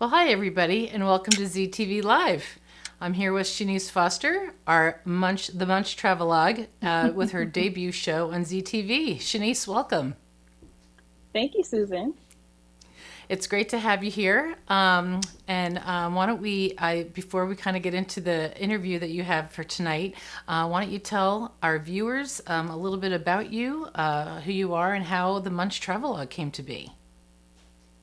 Well, hi everybody, and welcome to ZTV Live. I'm here with Shenise Foster, the Munch Travelogue, with her debut show on ZTV. Shenise, welcome. Thank you, Susan. It's great to have you here. Why don't before we kind of get into the interview that you have for tonight, why don't you tell our viewers a little bit about you, who you are, and how the Munch Travelogue came to be?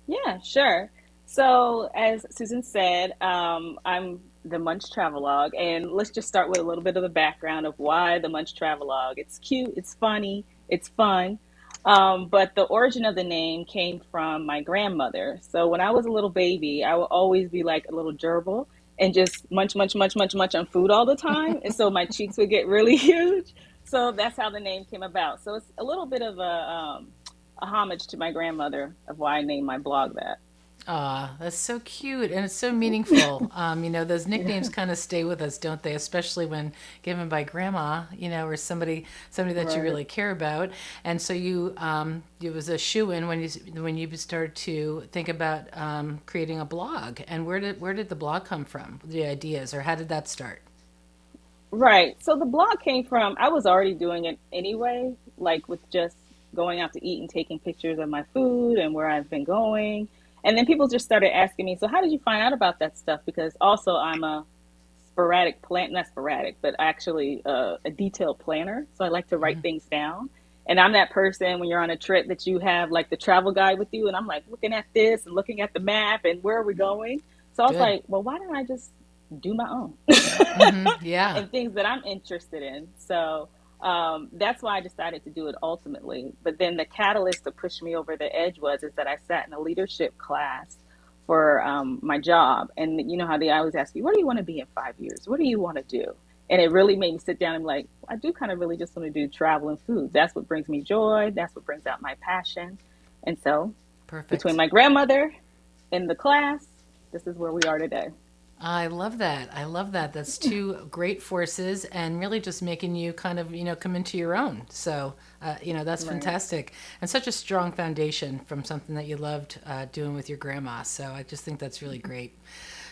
Yeah, sure. So, as Susan said, I'm the Munch Travelogue, and let's just start with a little bit of the background of why the Munch Travelogue. It's cute, it's funny, it's fun. But the origin of the name came from my grandmother. So when I was a little baby, I would always be like a little gerbil and just munch, munch, munch, munch, munch on food all the time. And so my cheeks would get really huge. So that's how the name came about. So it's a little bit of a homage to my grandmother of why I named my blog that. Ah, that's so cute and it's so meaningful. Those Yeah, nicknames kind of stay with us, don't they? Especially when given by grandma, or somebody that you right. really care about. And so it was a shoe-in when you started to think about creating a blog. And where did the blog come from? The ideas, or how did that start? Right. So the blog came from, I was already doing it anyway, like with just going out to eat and taking pictures of my food and where I've been going. And then people just started asking me, so how did you find out about that stuff? Because also I'm a not sporadic, but actually a detailed planner. So I like to write things down. And I'm that person when you're on a trip that you have like the travel guide with you. And I'm like looking at this and looking at the map and where are we going? So I was Good. like, well, why don't I just do my own? Yeah. And things that I'm interested in. So that's why I decided to do it ultimately. But then the catalyst to push me over the edge was is that I sat in a leadership class for my job, and you know how they always ask you, "What do you want to be in 5 years? What do you want to do?" And it really made me sit down and be like, I do kind of really just want to do travel and food. That's what brings me joy. That's what brings out my passion. And so, between Perfect. my grandmother and the class, this is where we are today. I love that. I love that. That's two great forces and really just making you kind of, come into your own. So, that's Right. fantastic. And such a strong foundation from something that you loved doing with your grandma. So I just think that's really great.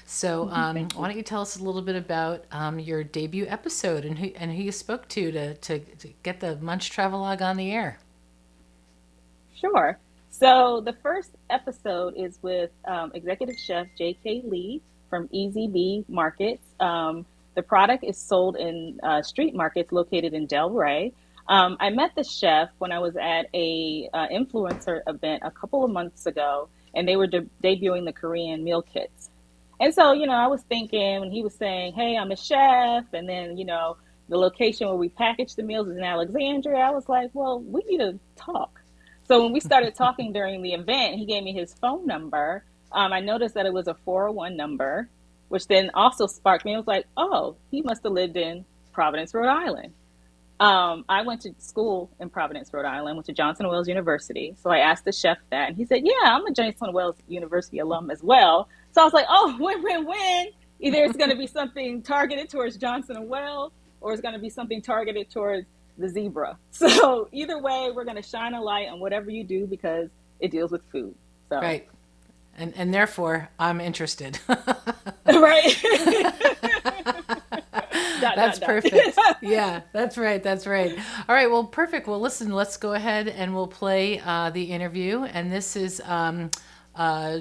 So Thank why you. don't you tell us a little bit about your debut episode and who you spoke to get the Munch Travelogue on the air? Sure. So the first episode is with Executive Chef J.K. Lee from ezBee Markets. The product is sold in street markets located in Delray. I met the chef when I was at a influencer event a couple of months ago, and they were debuting the Korean meal kits. And so, I was thinking when he was saying, "Hey, I'm a chef," and then, the location where we package the meals is in Alexandria, I was like, well, we need to talk. So when we started talking during the event, he gave me his phone number. I noticed that it was a 401 number, which then also sparked me. I was like, oh, he must have lived in Providence, Rhode Island. I went to school in Providence, Rhode Island, went to Johnson Wales University. So I asked the chef that, and he said, "Yeah, I'm a Johnson Wales University alum as well." So I was like, "Oh, win, win, win!" Either it's going to be something targeted towards Johnson and Wales, or it's going to be something targeted towards the zebra. So either way, we're going to shine a light on whatever you do because it deals with food. So Right. And therefore, I'm interested. right, dot That's dot dot. perfect. Yeah, that's right. That's right. All right. Well, perfect. Well, listen, let's go ahead and we'll play the interview. And this is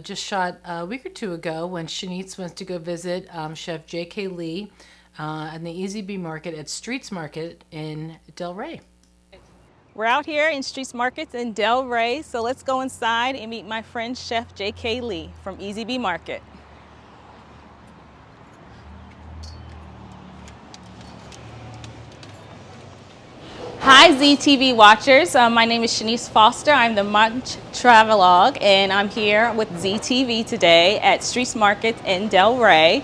just shot a week or two ago when Shanice went to go visit Chef J.K. Lee in the ezBee Market at Streets Market in Delray. We're out here in Streets Markets in Delray, so let's go inside and meet my friend Chef J.K. Lee from ezBee Market. Hi, ZTV watchers. My name is Shenise Foster. I'm the Munch Travelogue, and I'm here with ZTV today at Streets Market in Delray.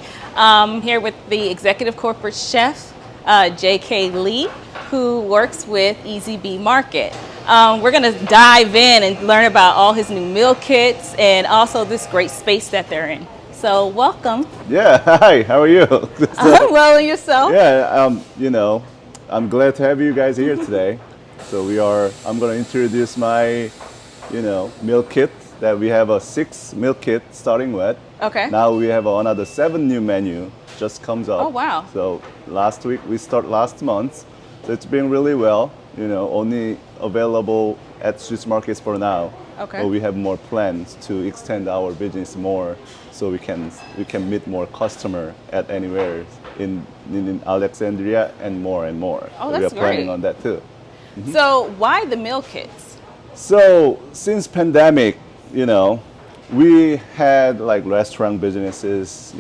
Here with the executive corporate chef, J.K. Lee, who works with ezBee Market. We're going to dive in and learn about all his new meal kits and also this great space that they're in. So, welcome. Yeah, hi, how are you? Well, and yourself? Yeah, I'm glad to have you guys here today. I'm going to introduce my, meal kit that we have a 6 meal kit starting with. Okay. Now we have another 7 new menu just comes up. Oh, wow. So last week, we start last month. So it's been really well, only available at Swiss markets for now. Okay. But we have more plans to extend our business more so we can meet more customer at anywhere in Alexandria and more and more. Oh, So we are that's planning great. on that too. So why the meal kits? So since pandemic, we had like restaurant businesses,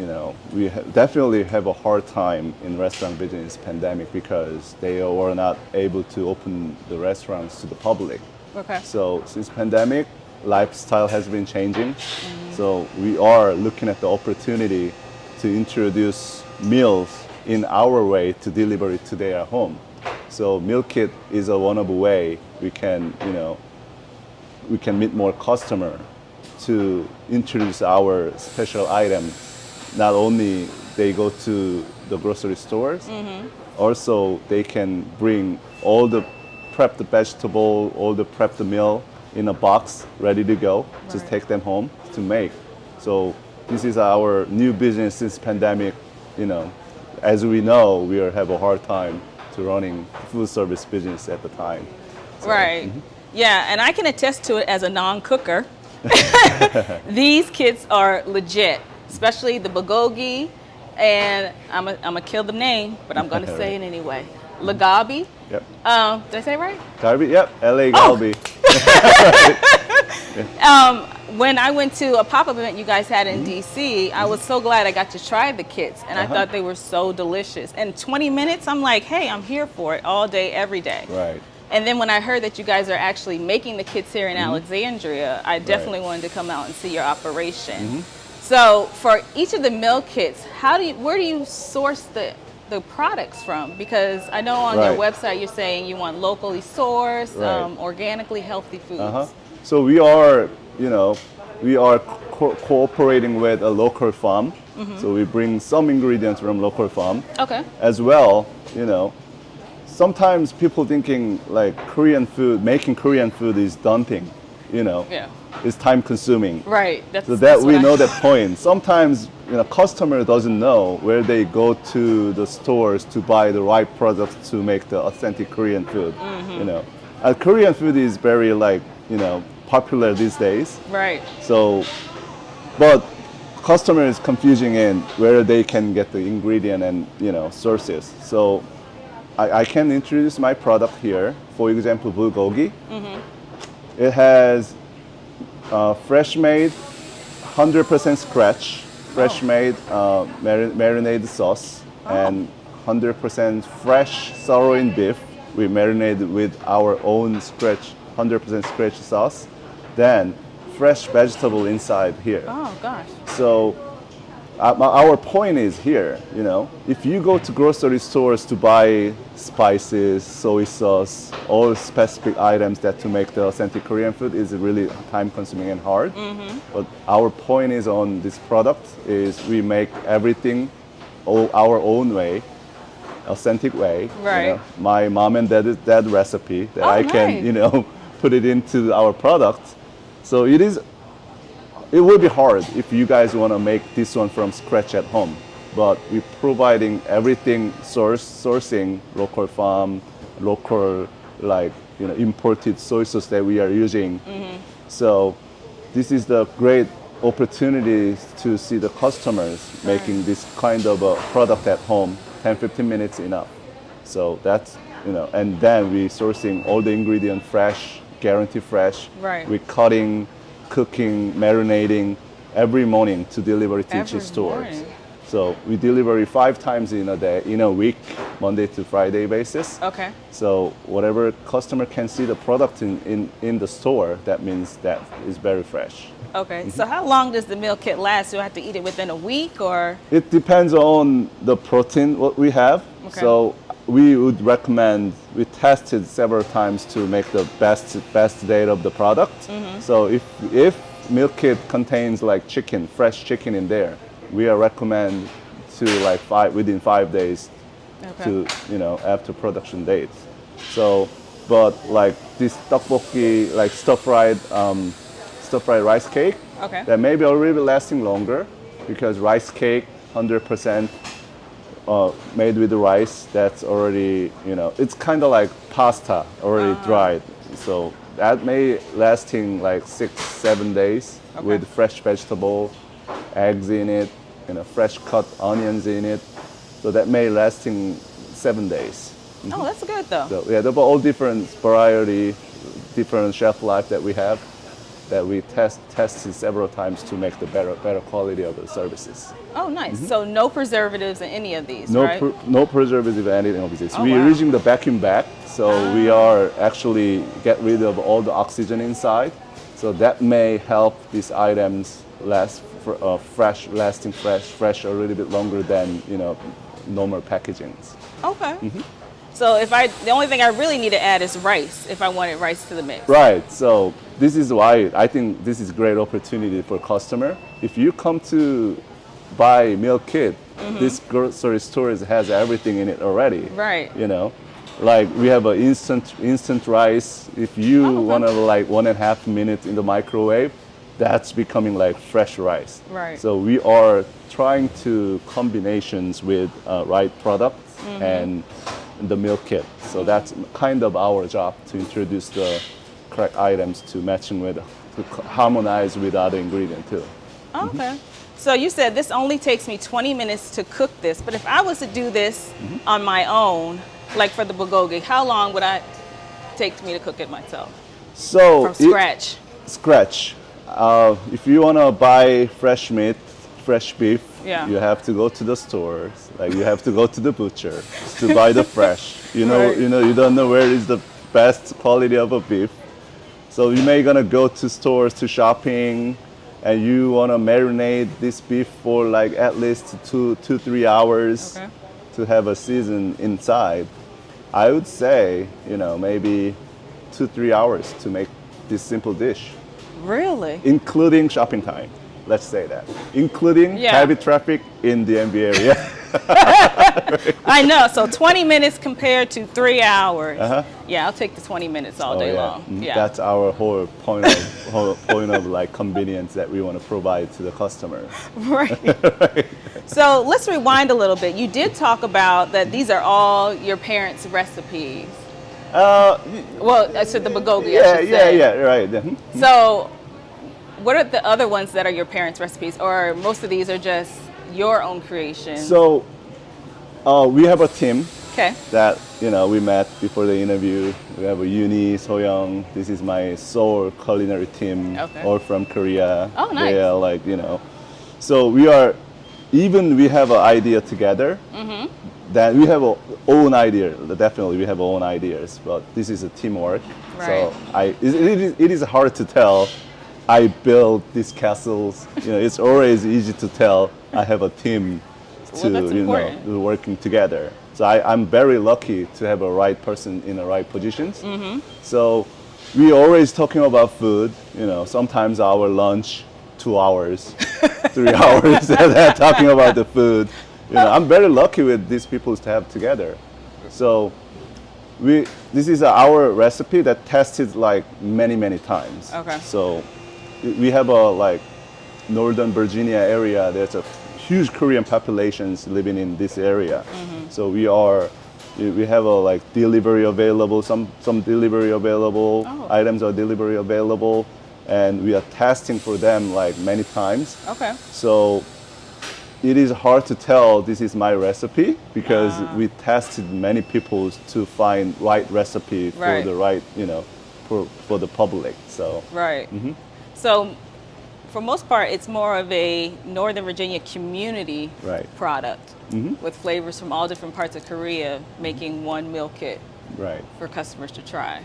we definitely have a hard time in restaurant business pandemic because they were not able to open the restaurants to the public. Okay. So since pandemic, lifestyle has been changing. So we are looking at the opportunity to introduce meals in our way to deliver it to their home. So meal kit is one of the way we can, we can meet more customer to introduce our special item. Not only they go to the grocery stores, also they can bring all the prepped vegetable, all the prepped meal in a box ready to go. Just take them home to make. So this is our new business since pandemic. As we know, we have a hard time to running food service business at the time. So, Right. Yeah, and I can attest to it as a non-cooker. These kits are legit, especially the bulgogi, and I'm gonna kill the name, but I'm gonna say it anyway. Lagabi. Yep. Did I say it right? Galbi, yep. LA Galbi. When I went to a pop-up event you guys had in DC, I was so glad I got to try the kits, and I thought they were so delicious. And 20 minutes, I'm like, hey, I'm here for it all day, every day. Right. And then when I heard that you guys are actually making the kits here in Alexandria, I definitely wanted to come out and see your operation. So for each of the meal kits, where do you source the products from? Because I know on your website you're saying you want locally sourced, organically healthy foods. So we are, cooperating with a local farm. So we bring some ingredients from local farm. Okay. As well, sometimes people thinking like making Korean food is daunting, Yeah. It's time consuming. Right. So that we know that point. Sometimes, customer doesn't know where they go to the stores to buy the right products to make the authentic Korean food. Korean food is very popular these days. Right. So, but customer is confusing in where they can get the ingredient and sources. So I can introduce my product here. For example, bulgogi. It has fresh made, 100% scratch, fresh made marinated sauce, and 100% fresh sirloin beef. We marinated with our own 100% scratch sauce. Then fresh vegetable inside here. Oh gosh. So our point is here, if you go to grocery stores to buy spices, soy sauce, all specific items that to make the authentic Korean food is really time consuming and hard. But our point is on this product is we make everything our own way, authentic way. Right. My mom and dad recipe that I can, put it into our product. So it will be hard if you guys want to make this one from scratch at home, but we're providing everything sourcing local farm, local imported soy sauce that we are using. So this is the great opportunity to see the customers making this kind of a product at home. 10-15 minutes enough. So that's and then we sourcing all the ingredient fresh, guarantee fresh. Right. We're cutting, cooking, marinating every morning to deliver it to each stores. So we deliver it 5 times in a week, Monday to Friday basis. Okay. So whatever customer can see the product in the store, that means that is very fresh. Okay. So how long does the meal kit last? Do I have to eat it within a week or? It depends on the protein what we have. Okay. So we would recommend, we tested several times to make the best date of the product. So if meal kit contains like chicken, fresh chicken in there, we recommend to within 5 days to after production date. So, but like this tteokbokki, like stir fried rice cake, Okay. that may be already lasting longer. because rice cake, 100% made with the rice, that's already, it's kind of like pasta, already dried. So that may lasting like 6-7 days with fresh vegetable, eggs in it, fresh cut onions in it. So that may lasting 7 days. Oh, that's good though. So yeah, there are all different variety, different shelf life that we have, that we tested several times to make the better quality of the services. Oh, nice. So no preservatives in any of these, No, right? no preservative in anything of this. Oh, We're wow. using the vacuum bag, so we are actually get rid of all the oxygen inside. So that may help these items last lasting fresh a little bit longer than normal packagings. Okay. So the only thing I really need to add is rice if I wanted rice to the mix. Right. So this is why I think this is a great opportunity for customer. If you come to buy meal kit, this grocery store has everything in it already. Right. Like we have an instant rice. If you want to like 1.5 minutes in the microwave, that's becoming like fresh rice. Right. So we are trying to combinations with right products and the meal kit. So that's kind of our job to introduce the correct items to matching with, to harmonize with other ingredient too. Okay. So you said this only takes me 20 minutes to cook this, but if I was to do this on my own, like for the bulgogi, how long would it take me to cook it myself? So From scratch? Scratch. If you want to buy fresh meat, fresh beef, you have to go to the stores. Like you have to go to the butcher to buy the fresh. You don't know where is the best quality of a beef. So you may gonna go to stores to shopping, and you wanna marinate this beef for like at least 2-3 hours to have a season inside. I would say maybe 2-3 hours to make this simple dish. Really? Including shopping time, let's say that. Including heavy traffic in the MB area. I know, so 20 minutes compared to 3 hours. Yeah, I'll take the 20 minutes all day long. Yeah. That's our whole point of like convenience that we want to provide to the customer. Right. So let's rewind a little bit. You did talk about that these are all your parents' recipes. Well, I said the bulgogi, I should say. Yeah, right. So what are the other ones that are your parents' recipes, or most of these are just your own creation? So we have a team that we met before the interview. We have a Uni, Soyoung. This is my Seoul culinary team, all from Korea. Oh, nice. They are like so we have an idea together. That we have our own idea. Definitely, we have our own ideas, but this is a teamwork. Right. So it is hard to tell. I build these castles. It's always easy to tell. I have a team to working together. So I'm very lucky to have a right person in the right positions. So we always talking about food. Sometimes our lunch 2 hours, 3 hours, talking about the food. I'm very lucky with these people to have together. So this is our recipe that tested like many times. So we have a like Northern Virginia area. There's a huge Korean populations living in this area. So we have a like delivery available. Some delivery available. Items are delivery available, and we are testing for them like many times. So it is hard to tell this is my recipe because we tested many people to find right recipe for the right, for the public. So so for most part, it's more of a Northern Virginia community product with flavors from all different parts of Korea, making one meal kit for customers to try,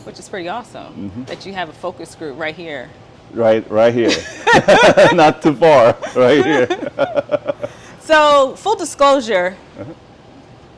which is pretty awesome that you have a focus group right here. Right here. Not too far, right here. So, full disclosure,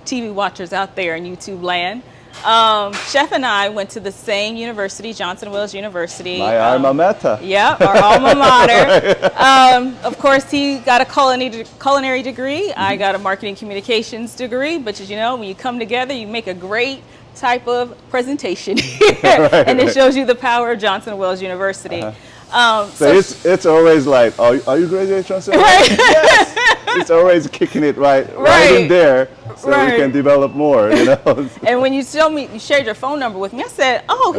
TV watchers out there in YouTube land, Chef and I went to the same university, Johnson Wales University. My alma mater. Yeah, our alma mater. Of course, he got a culinary degree. I got a marketing communications degree. But as you know, when you come together, you make a great type of presentation here. And it shows you the power of Johnson Wales University. So it's always like, are you graduate Johnson? Right. Yes. It's always kicking it right in there, so we can develop more. You know. And when you shared your phone number with me, I said, "Oh,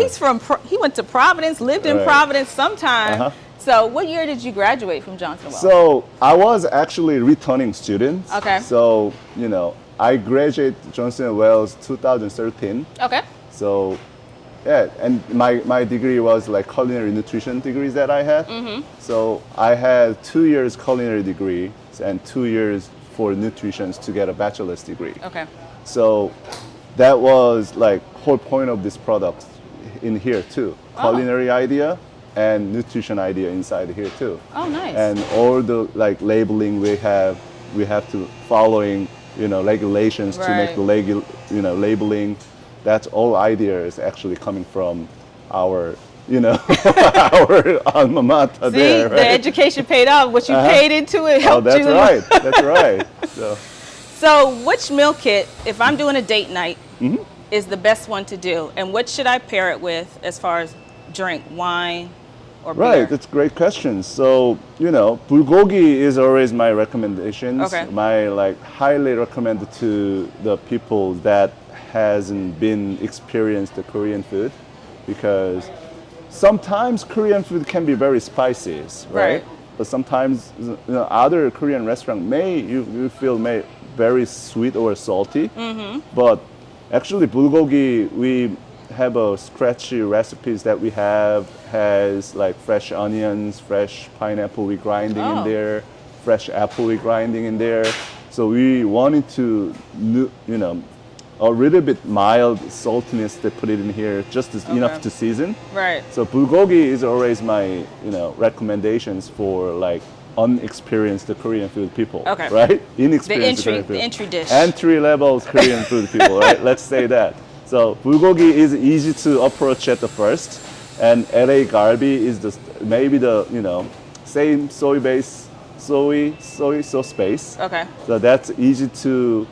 he went to Providence, lived in Right. Providence sometime." So, what year did you graduate from Johnson Wells? So I was actually a returning student. Okay. So I graduated Johnson Wells 2013. Okay. So yeah, and my degree was like culinary nutrition degrees that I had. So I had 2 years culinary degree and 2 years for nutrition to get a bachelor's degree. Okay. So that was like whole point of this product in here too. Culinary idea and nutrition idea inside here too. Oh, nice. And all the like labeling we have to following regulations to make the labeling. That's all ideas actually coming from our our alma mater. See, there, right? the education paid off. What you paid into it helped that's you. Right. That's right. So which meal kit, if I'm doing a date night, is the best one to do? And what should I pair it with as far as drink, wine, or beer? Right, that's a great question. So, bulgogi is always my recommendations. Okay. My highly recommended to the people that hasn't been experienced the Korean food, because sometimes Korean food can be very spicy, right? But sometimes other Korean restaurant you feel very sweet or salty. But actually bulgogi, we have a scratchy recipes that we has like fresh onions, fresh pineapple we grinding in there, fresh apple we grinding in there. So we wanted to a little bit mild saltiness to put it in here, just enough to season. Right. So bulgogi is always my recommendations for like unexperienced Korean food people. Okay. Right? Inexperienced Korean food. The entry dish. Entry level Korean food people, right? Let's say that. So bulgogi is easy to approach at the first, and LA galbi is maybe the same soy sauce base. Okay. So that's easy to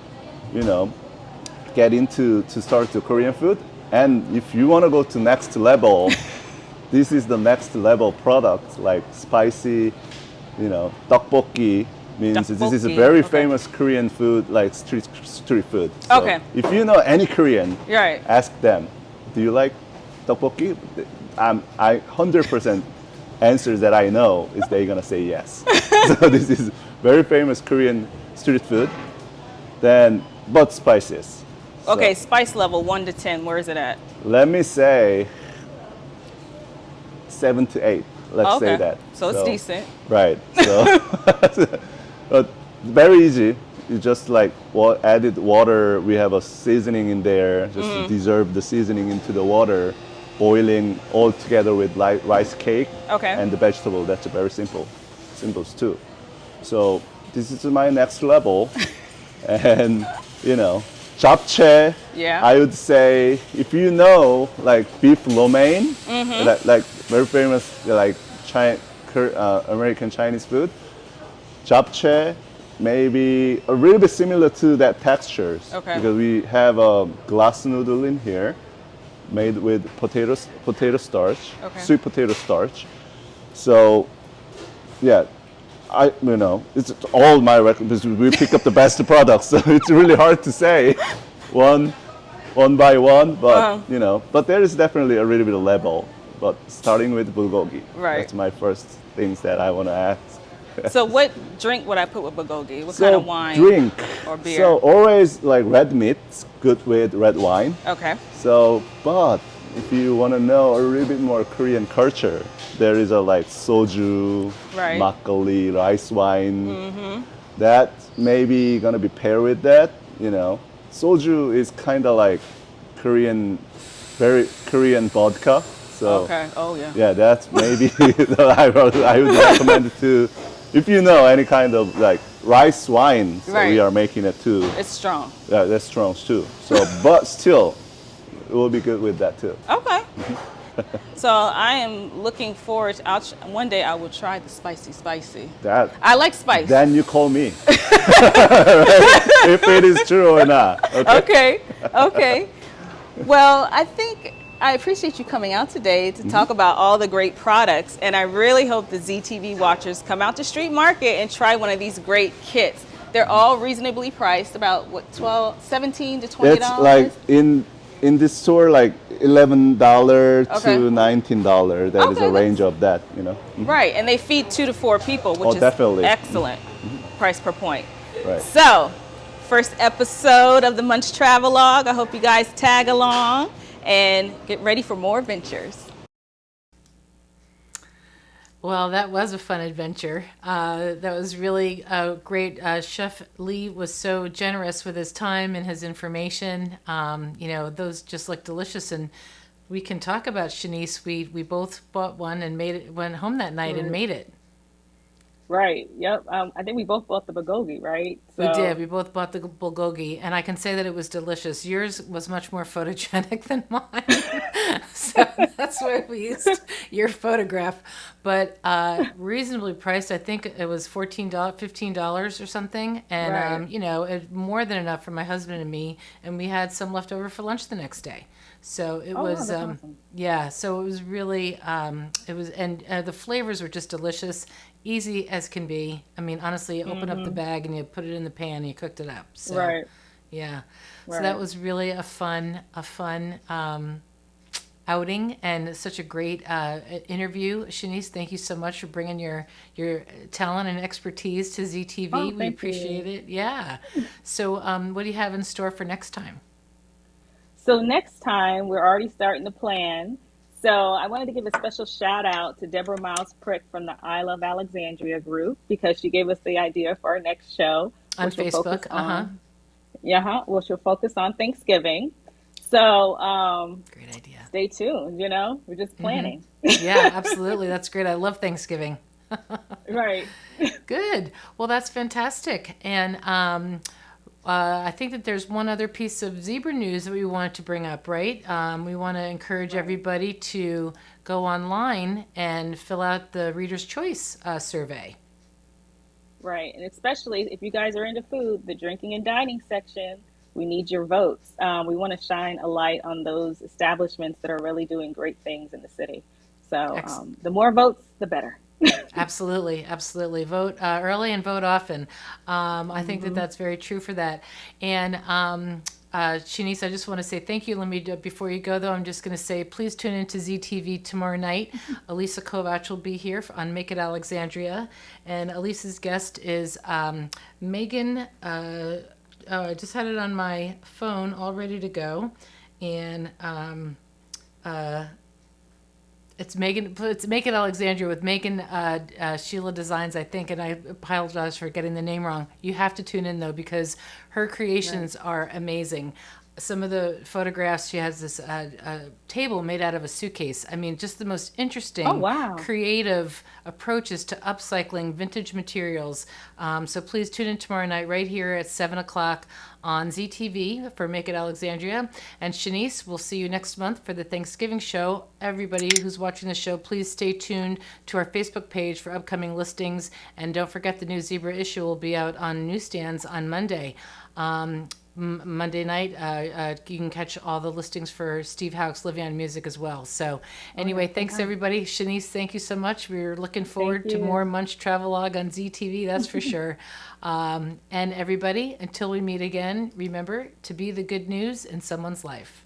get into to start the Korean food. And if you want to go to next level, this is the next level product, like spicy, tteokbokki means this is a very famous Korean food, like street food. So Okay. if you know any Korean, Right. ask them, do you like tteokbokki? I 100% answers that I know is they're gonna say yes. So this is very famous Korean street food. Then, but spices. Okay, So spice level 1 to 10. Where is it at? let me say 7 to 8. Let's say that. So it's decent. Right. So, but very easy. You just added water. We have a seasoning in there. Just to dissolve the seasoning into the water, boiling all together with rice cake Okay. and the vegetable. That's very simple. Simples too. So this is my next level, and japchae. Yeah. I would say if you know beef lo mein, like very famous American Chinese food, japchae maybe a little bit similar to that textures. Okay. Because we have a glass noodle in here, made with potato starch, Okay. sweet potato starch. So yeah. It's all my recommendations. We pick up the best products, so it's really hard to say one by one. But but there is definitely a little bit of level. But starting with bulgogi, Right. that's my first things that I want to ask. So what drink would I put with bulgogi? What kind of wine? Drink or beer? So always red meat, good with red wine. Okay. So, but if you want to know a little bit more Korean culture, there is a soju, Right. makgeolli, rice wine. That maybe gonna be paired with that. Soju is kind of like Korean, very Korean vodka. So Okay. Oh yeah. yeah, that's maybe I would recommend it to. If you know any kind of rice wine, so Right. we are making it too. It's strong. Yeah, that's strong too. So, but still, it will be good with that too. Okay. So I am looking forward. One day I will try the spicy. That I like spice. then you call me if it is true or not. Okay. Okay. Well, I think I appreciate you coming out today to talk about all the great products, and I really hope the ZTV watchers come out to Street Market and try one of these great kits. They're all reasonably priced, about what, 12, 17 to $20. It's like in this store, like $11 Okay. to $19. That is Okay, a range that's- of that, you know. Right, and they feed 2 to 4 people, which Oh, is definitely. excellent price per point. Right. So, first episode of the Munch Travelogue. I hope you guys tag along and get ready for more adventures. Well, that was a fun adventure. That was really great. Chef Lee was so generous with his time and his information. Those just look delicious. And we can talk about Shenise. We both bought one and went home that night and made it. Right. Yep. I think we both bought the bulgogi, right? We did. We both bought the bulgogi, and I can say that it was delicious. Yours was much more photogenic than mine, so that's why we used your photograph. But reasonably priced. I think it was $15 or something, and Right. more than enough for my husband and me. And we had some left over for lunch the next day. So it Oh, wow, was, that's awesome. yeah. So it was really, the flavors were just delicious, easy as can be. I mean, honestly, you open up the bag and you put it in the pan and you cooked it up. So, Right. yeah. So Right. that was really a fun outing and such a great interview. Shenise, thank you so much for bringing your talent and expertise to ZTV. Oh, We thank appreciate you. it. Yeah. So what do you have in store for next time? So next time, we're already starting to plan. So I wanted to give a special shout out to Deborah Miles Prick from the I Love Alexandria group because she gave us the idea for our next show, On which will focus Facebook? on which will focus on Thanksgiving. So Great idea. stay tuned. We're just planning. Yeah, absolutely. That's great. I love Thanksgiving. Right. Good. Well, that's fantastic. And I think that there's one other piece of zebra news that we wanted to bring up, right? We want to encourage everybody to go online and fill out the Reader's Choice survey. Right. And especially if you guys are into food, the drinking and dining section, we need your votes. We want to shine a light on those establishments that are really doing great things in the city. So the more votes, the better. Absolutely, absolutely. Vote early and vote often. I think that that's very true for that. And Shenise, I just want to say thank you. Let me, before you go though, I'm just going to say please tune into ZTV tomorrow night. Elisa Kovach will be here on Make It Alexandria, and Elisa's guest is Megan. I just had it on my phone all ready to go, and it's Megan. It's Make It Alexandria with Megan Sheila Designs, I think, and I apologize for getting the name wrong. You have to tune in though because her creations are amazing. Some of the photographs, she has this table made out of a suitcase. I mean, just the most interesting, Oh, wow. creative approaches to upcycling vintage materials. So please tune in tomorrow night right here at 7 o'clock on ZTV for Make It Alexandria. And Shenise, we'll see you next month for the Thanksgiving show. Everybody who's watching the show, please stay tuned to our Facebook page for upcoming listings. And don't forget the new Zebra issue will be out on newsstands on Monday. Monday night, you can catch all the listings for Steve Houck's Living on Music as well. So anyway, thanks everybody. Shenise, thank you so much. We're looking forward to you. more Munch Travelogue on ZTV, that's for sure. And everybody, until we meet again, remember to be the good news in someone's life.